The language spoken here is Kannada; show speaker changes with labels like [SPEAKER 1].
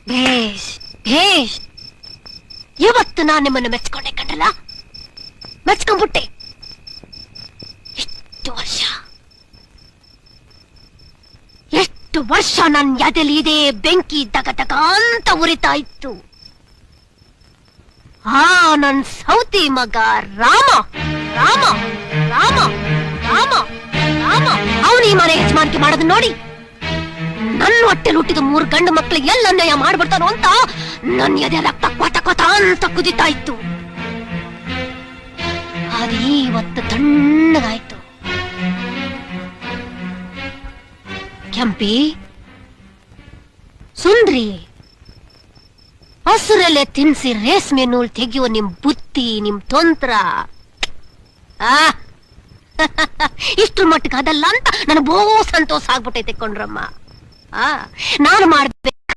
[SPEAKER 1] ಭೇಷ್ ಭೇಷ್. ಇವತ್ತು ನಾನು ನಿಮ್ಮನ್ನು ಮೆಚ್ಕೊಂಡೆ ಕಣ್ಣಲ್ಲ, ಮೆಚ್ಕೊಂಡ್ಬಿಟ್ಟೆ. ಎಷ್ಟು ವರ್ಷ ನನ್ನ ಎದೆಲಿ ಇದೇ ಬೆಂಕಿ ದಗ ದಗ ಅಂತ ಉರಿತಾ ಇತ್ತು. ನನ್ ಸೌತಿ ಮಗ ರಾಮ ರಾಮ ರಾಮ ರಾಮ ರಾಮ ಅವನು ಈ ಮನೆ ಯಜಮಾನಿಕೆ ಮಾಡೋದನ್ನ ನೋಡಿ ನನ್ನ ಹೊಟ್ಟೆಲಿ ಹುಟ್ಟಿದ 3 ಗಂಡು ಮಕ್ಕಳಿಗೆ ಎಲ್ಲ ಅನ್ಯಾಯ ಮಾಡ್ಬಿಡ್ತಾನೋ ಅಂತ ನನ್ನ ಎದೆ ರಕ್ತ ಕೊತ ಕೊತ ಅಂತ ಕುದಿತಾ ಇತ್ತು. ಅದೇ ಇವತ್ತು ತಣ್ಣಗಾಯ್ತು. ಕೆಂಪಿ, ಸುಂದ್ರಿ, ಹಸುರಲ್ಲೇ ತಿನ್ಸಿ ರೇಷ್ಮೆ ನೂಲ್ ತೆಗೆಯುವ ನಿಮ್ ಬುತ್ತಿ, ನಿಮ್ ತಂತ್ರ ಇಷ್ಟ್ರ ಮಟ್ಟಿಗೆ ಅದಲ್ಲ ಅಂತ ನನಗೆ ಬಹು ಸಂತೋಷ ಆಗ್ಬಿಟ್ಟೈತೆ ಕೊಂಡ್ರಮ್ಮ. ನಾನು ಮಾಡ್ಬೇಕು